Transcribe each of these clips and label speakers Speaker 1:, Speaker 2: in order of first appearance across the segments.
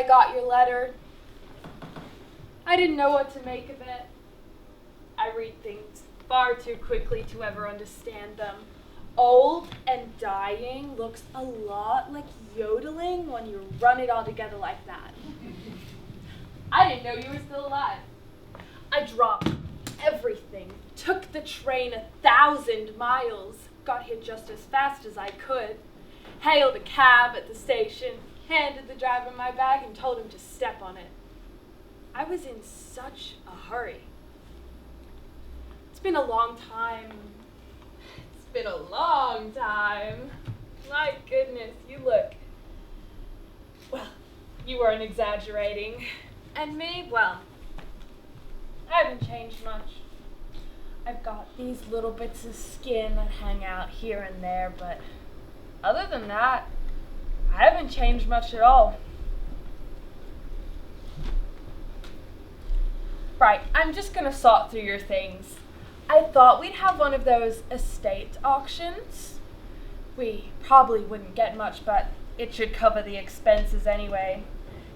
Speaker 1: I got your letter. I didn't know what to make of it. I read things far too quickly to ever understand them. Old and dying looks a lot like yodeling when you run it all together like that. I didn't know you were still alive. I dropped everything, took the train 1,000 miles, got here just as fast as I could, hailed a cab at the station, handed the driver my bag and told him to step on it. I was in such a hurry. It's been a long time. It's been a long time. My goodness, you look. Well, you weren't exaggerating. And me, well, I haven't changed much. I've got these little bits of skin that hang out here and there, but other than that, I haven't changed much at all. Right, I'm just gonna sort through your things. I thought we'd have one of those estate auctions. We probably wouldn't get much, but it should cover the expenses anyway.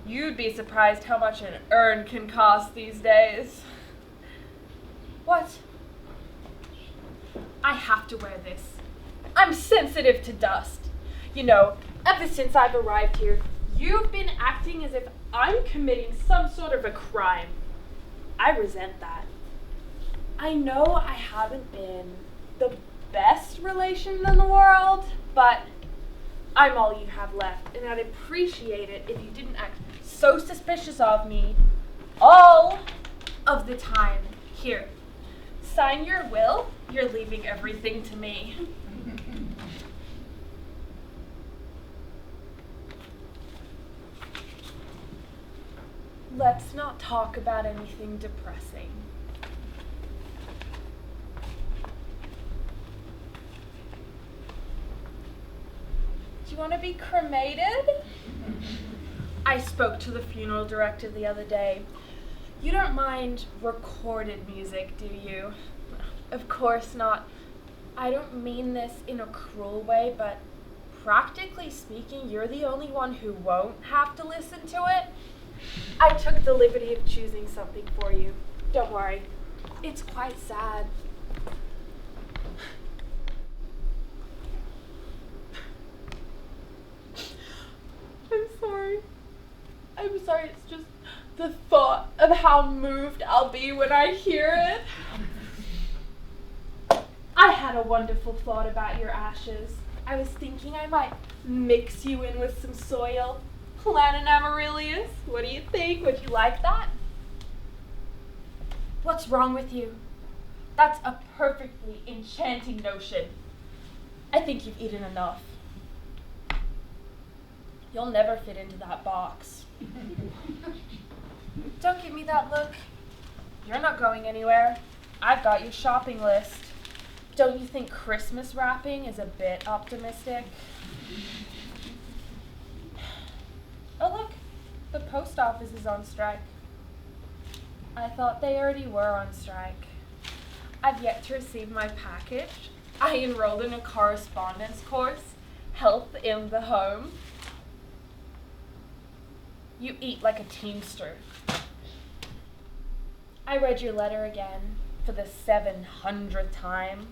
Speaker 1: You'd be surprised how much an urn can cost these days. What? I have to wear this. I'm sensitive to dust. You know, ever since I've arrived here, you've been acting as if I'm committing some sort of a crime. I resent that. I know I haven't been the best relation in the world, but I'm all you have left, and I'd appreciate it if you didn't act so suspicious of me all of the time. Here, sign your will. You're leaving everything to me. Let's not talk about anything depressing. Do you want to be cremated? I spoke to the funeral director the other day. You don't mind recorded music, do you? Of course not. I don't mean this in a cruel way, but practically speaking, you're the only one who won't have to listen to it. I took the liberty of choosing something for you. Don't worry. It's quite sad. I'm sorry, it's just the thought of how moved I'll be when I hear it. I had a wonderful thought about your ashes. I was thinking I might mix you in with some soil. Plant an amaryllis. What do you think? Would you like that? What's wrong with you? That's a perfectly enchanting notion. I think you've eaten enough. You'll never fit into that box. Don't give me that look. You're not going anywhere. I've got your shopping list. Don't you think Christmas wrapping is a bit optimistic? Oh look, the post office is on strike. I thought they already were on strike. I've yet to receive my package. I enrolled in a correspondence course, Health in the Home. You eat like a teamster. I read your letter again for the 700th time.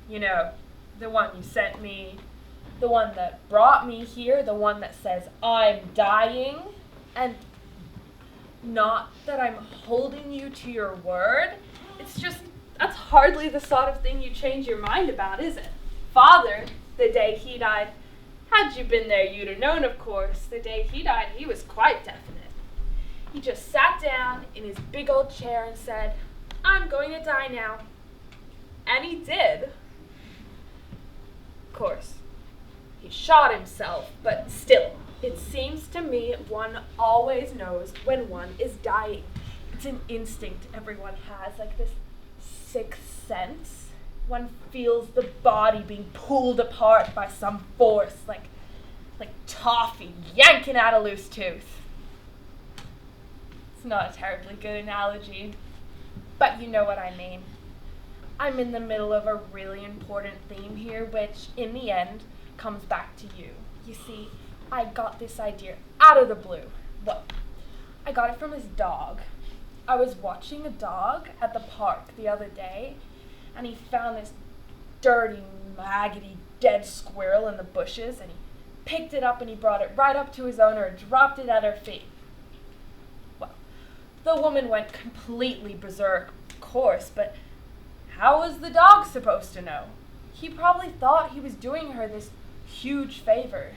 Speaker 1: You know, the one you sent me, the one that brought me here, the one that says I'm dying, and not that I'm holding you to your word. It's just, that's hardly the sort of thing you change your mind about, is it? Father, the day he died, had you been there, you'd have known, of course. The day he died, he was quite definite. He just sat down in his big old chair and said, I'm going to die now. And he did. Of course, he shot himself, but still, it seems to me one always knows when one is dying. It's an instinct everyone has, like this sixth sense. One feels the body being pulled apart by some force, like toffee yanking out a loose tooth. It's not a terribly good analogy, but you know what I mean. I'm in the middle of a really important theme here, which in the end comes back to you. You see, I got this idea out of the blue. Well, I got it from his dog. I was watching a dog at the park the other day, and he found this dirty, maggoty, dead squirrel in the bushes, and he picked it up and he brought it right up to his owner and dropped it at her feet. Well, the woman went completely berserk, of course, but how was the dog supposed to know? He probably thought he was doing her this huge favor.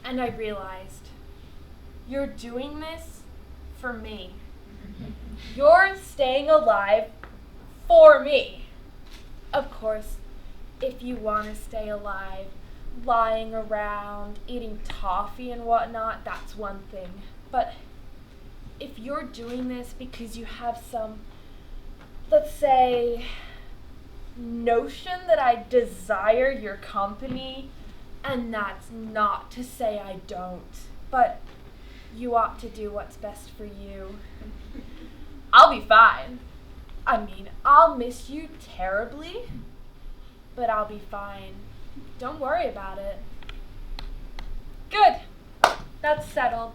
Speaker 1: And I realized, you're doing this for me. You're staying alive for me. Of course, if you want to stay alive, lying around, eating toffee and whatnot, that's one thing. But if you're doing this because you have some, let's say, notion that I desire your company, and that's not to say I don't, but you ought to do what's best for you, I'll be fine. I mean, I'll miss you terribly, but I'll be fine. Don't worry about it. Good. That's settled.